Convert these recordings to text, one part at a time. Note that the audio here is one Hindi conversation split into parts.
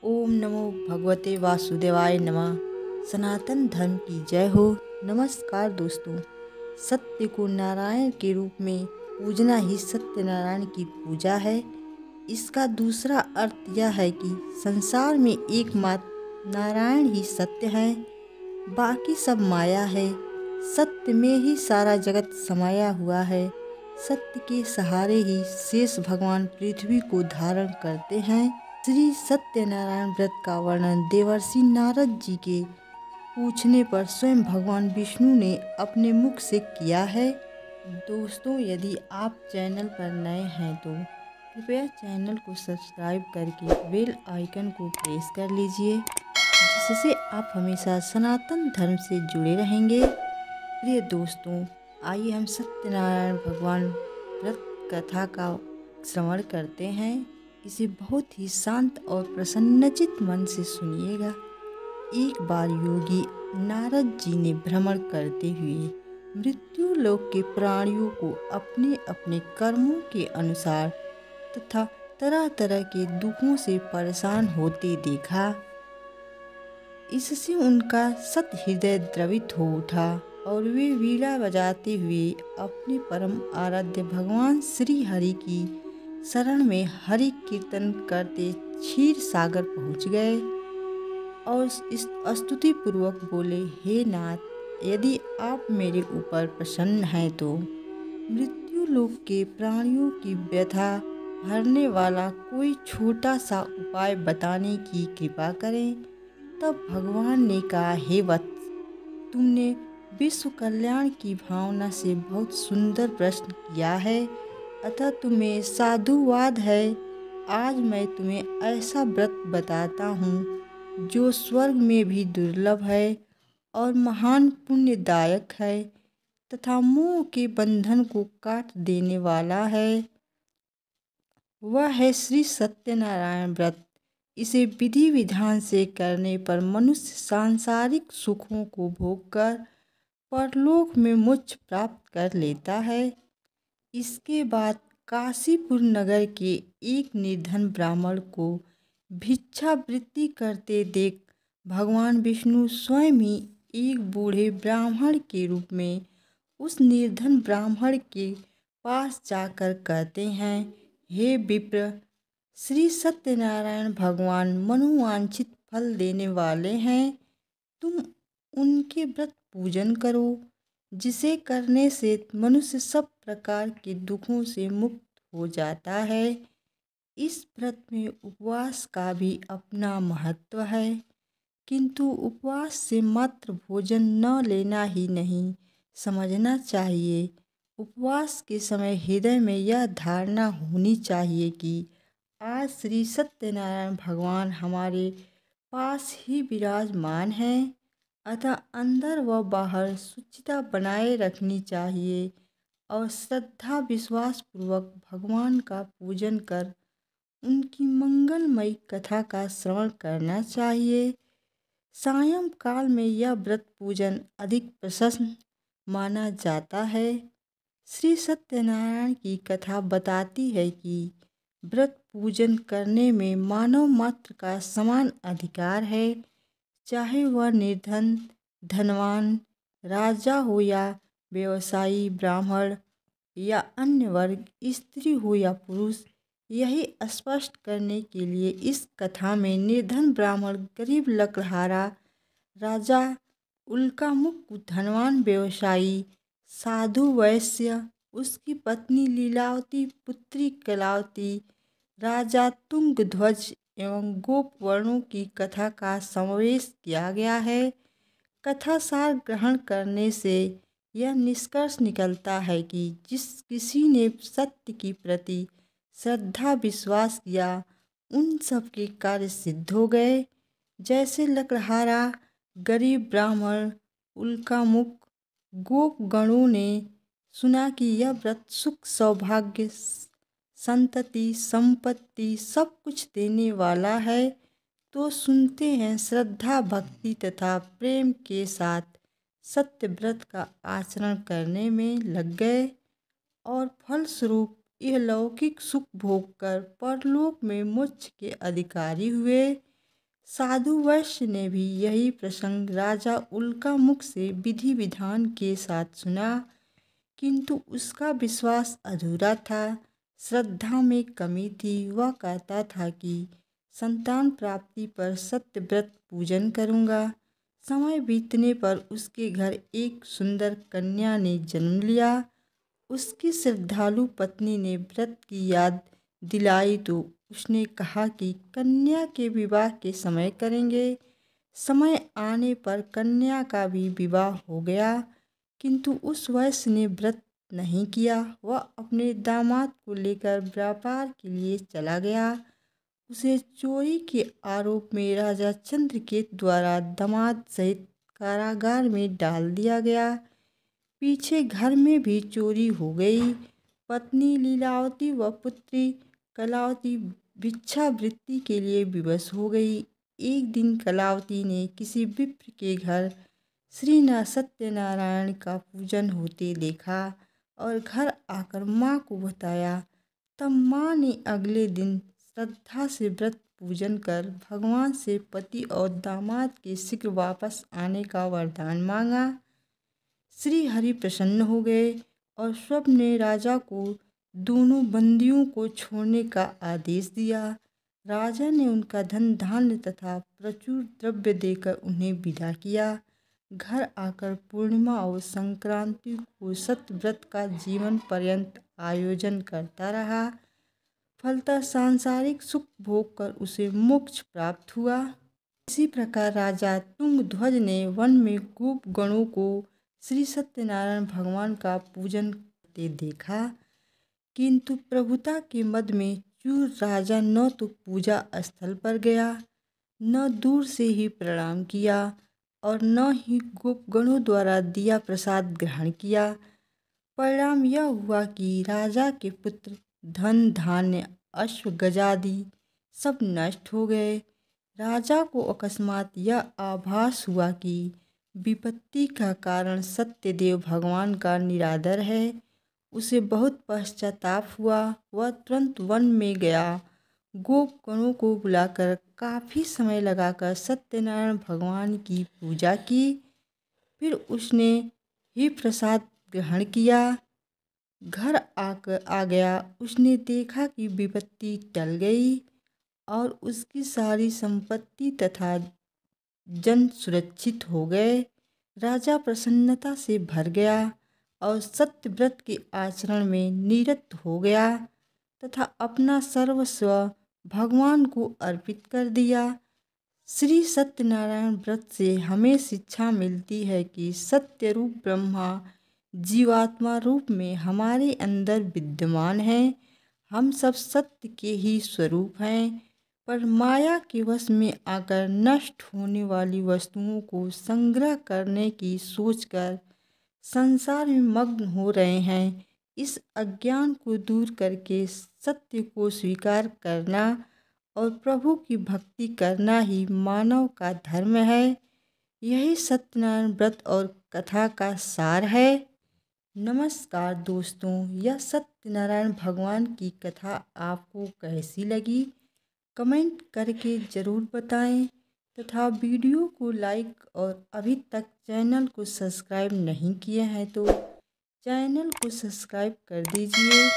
ओम नमो भगवते वासुदेवाय नमः। सनातन धर्म की जय हो। नमस्कार दोस्तों। सत्य को नारायण के रूप में पूजना ही सत्यनारायण की पूजा है। इसका दूसरा अर्थ यह है कि संसार में एकमात्र नारायण ही सत्य है, बाकी सब माया है। सत्य में ही सारा जगत समाया हुआ है। सत्य के सहारे ही शेष भगवान पृथ्वी को धारण करते हैं। श्री सत्यनारायण व्रत का वर्णन देवर्षि नारद जी के पूछने पर स्वयं भगवान विष्णु ने अपने मुख से किया है। दोस्तों, यदि आप चैनल पर नए हैं तो कृपया चैनल को सब्सक्राइब करके बेल आइकन को प्रेस कर लीजिए, जिससे आप हमेशा सनातन धर्म से जुड़े रहेंगे। प्रिय दोस्तों, आइए हम सत्यनारायण भगवान व्रत कथा का श्रवण करते हैं। इसे बहुत ही शांत और प्रसन्नचित मन से सुनिएगा। एक बार योगी नारद जी ने भ्रमण करते हुए मृत्यु लोक के प्राणियों को अपने अपने कर्मों के अनुसार तथा तरह तरह के दुखों से परेशान होते देखा। इससे उनका सत हृदय द्रवित हो उठा और वे वीणा बजाते हुए अपने परम आराध्य भगवान श्री हरि की शरण में हरि कीर्तन करते क्षीर सागर पहुँच गए और इस स्तुति पूर्वक बोले, हे नाथ, यदि आप मेरे ऊपर प्रसन्न हैं तो मृत्यु लोक के प्राणियों की व्यथा हरने वाला कोई छोटा सा उपाय बताने की कृपा करें। तब भगवान ने कहा, हे वत्स, तुमने विश्व कल्याण की भावना से बहुत सुंदर प्रश्न किया है, अतः तुम्हें साधुवाद है। आज मैं तुम्हें ऐसा व्रत बताता हूँ जो स्वर्ग में भी दुर्लभ है और महान पुण्यदायक है तथा मोह के बंधन को काट देने वाला है। वह है श्री सत्यनारायण व्रत। इसे विधि विधान से करने पर मनुष्य सांसारिक सुखों को भोगकर परलोक में मोक्ष प्राप्त कर लेता है। इसके बाद काशीपुर नगर के एक निर्धन ब्राह्मण को भिक्षावृत्ति करते देख भगवान विष्णु स्वयं ही एक बूढ़े ब्राह्मण के रूप में उस निर्धन ब्राह्मण के पास जाकर कहते हैं, हे विप्र, श्री सत्यनारायण भगवान मनोवांछित फल देने वाले हैं। तुम उनके व्रत पूजन करो, जिसे करने से मनुष्य सब प्रकार के दुखों से मुक्त हो जाता है। इस व्रत में उपवास का भी अपना महत्व है, किंतु उपवास से मात्र भोजन न लेना ही नहीं समझना चाहिए। उपवास के समय हृदय में यह धारणा होनी चाहिए कि आज श्री सत्यनारायण भगवान हमारे पास ही विराजमान हैं, अतः अंदर व बाहर शुचिता बनाए रखनी चाहिए और श्रद्धा विश्वास पूर्वक भगवान का पूजन कर उनकी मंगलमयी कथा का श्रवण करना चाहिए। सायं काल में यह व्रत पूजन अधिक प्रशस्त माना जाता है। श्री सत्यनारायण की कथा बताती है कि व्रत पूजन करने में मानव मात्र का समान अधिकार है, चाहे वह निर्धन, धनवान, राजा हो या व्यवसायी, ब्राह्मण या अन्य वर्ग, स्त्री हो या पुरुष। यही स्पष्ट करने के लिए इस कथा में निर्धन ब्राह्मण, गरीब लकड़हारा, राजा उल्कामुख, धनवान व्यवसायी, साधु वैश्य, उसकी पत्नी लीलावती, पुत्री कलावती, राजा तुंगध्वज एवं गोप वर्णों की कथा का समावेश किया गया है। कथा सार ग्रहण करने से यह निष्कर्ष निकलता है कि जिस किसी ने सत्य की प्रति श्रद्धा विश्वास किया, उन सब के कार्य सिद्ध हो गए। जैसे लकड़हारा, गरीब ब्राह्मण, उल्कामुख, गोप गणों ने सुना कि यह व्रत सुख, सौभाग्य, संतति, संपत्ति सब कुछ देने वाला है, तो सुनते हैं श्रद्धा, भक्ति तथा प्रेम के साथ सत्य व्रत का आचरण करने में लग गए और फलस्वरूप यह लौकिक सुख भोग कर परलोक में मोक्ष के अधिकारी हुए। साधु वैश्य ने भी यही प्रसंग राजा उल्कामुख से विधि विधान के साथ सुना, किंतु उसका विश्वास अधूरा था, श्रद्धा में कमी थी। वह कहता था कि संतान प्राप्ति पर सत्यव्रत पूजन करूँगा। समय बीतने पर उसके घर एक सुंदर कन्या ने जन्म लिया। उसकी श्रद्धालु पत्नी ने व्रत की याद दिलाई तो उसने कहा कि कन्या के विवाह के समय करेंगे। समय आने पर कन्या का भी विवाह हो गया, किंतु उस वैश्य ने व्रत नहीं किया। वह अपने दामाद को लेकर व्यापार के लिए चला गया। उसे चोरी के आरोप में राजा चंद्रकेतु द्वारा दामाद सहित कारागार में डाल दिया गया। पीछे घर में भी चोरी हो गई। पत्नी लीलावती व पुत्री कलावती भिक्षावृत्ति के लिए विवश हो गई। एक दिन कलावती ने किसी विप्र के घर श्री सत्यनारायण का पूजन होते देखा और घर आकर माँ को बताया। तब माँ ने अगले दिन श्रद्धा से व्रत पूजन कर भगवान से पति और दामाद के शीघ्र वापस आने का वरदान मांगा। श्री हरि प्रसन्न हो गए और स्वप्न ने राजा को दोनों बंदियों को छोड़ने का आदेश दिया। राजा ने उनका धन धान्य तथा प्रचुर द्रव्य देकर उन्हें विदा किया। घर आकर पूर्णिमा और संक्रांति को सत्यव्रत का जीवन पर्यंत आयोजन करता रहा। फलतः सांसारिक सुख भोग कर उसे मोक्ष प्राप्त हुआ। इसी प्रकार राजा तुंगध्वज ने वन में गोप गणों को श्री सत्यनारायण भगवान का पूजन करते देखा, किंतु प्रभुता के मद में चूर राजा न तो पूजा स्थल पर गया, न दूर से ही प्रणाम किया और न ही गोपगणों द्वारा दिया प्रसाद ग्रहण किया। परिणाम यह हुआ कि राजा के पुत्र, धन धान्य, अश्व गजादि सब नष्ट हो गए। राजा को अकस्मात यह आभास हुआ कि विपत्ति का कारण सत्यदेव भगवान का निरादर है। उसे बहुत पश्चाताप हुआ। वह तुरंत वन में गया, गोपगणों को बुलाकर काफ़ी समय लगाकर सत्यनारायण भगवान की पूजा की। फिर उसने ही प्रसाद ग्रहण किया। घर आ गया। उसने देखा कि विपत्ति टल गई और उसकी सारी संपत्ति तथा जन सुरक्षित हो गए। राजा प्रसन्नता से भर गया और सत्यव्रत के आचरण में निरत हो गया तथा अपना सर्वस्व भगवान को अर्पित कर दिया। श्री सत्यनारायण व्रत से हमें शिक्षा मिलती है कि सत्य रूप ब्रह्मा जीवात्मा रूप में हमारे अंदर विद्यमान है। हम सब सत्य के ही स्वरूप हैं, पर माया के वश में आकर नष्ट होने वाली वस्तुओं को संग्रह करने की सोचकर संसार में मग्न हो रहे हैं। इस अज्ञान को दूर करके सत्य को स्वीकार करना और प्रभु की भक्ति करना ही मानव का धर्म है। यही सत्यनारायण व्रत और कथा का सार है। नमस्कार दोस्तों, यह सत्यनारायण भगवान की कथा आपको कैसी लगी कमेंट करके ज़रूर बताएं तथा वीडियो को लाइक और अभी तक चैनल को सब्सक्राइब नहीं किए हैं तो चैनल को सब्सक्राइब कर दीजिए।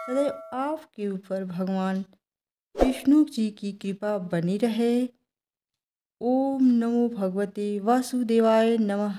सदैव आपके ऊपर भगवान विष्णु जी की कृपा बनी रहे। ओम नमो भगवते वासुदेवाय नमः।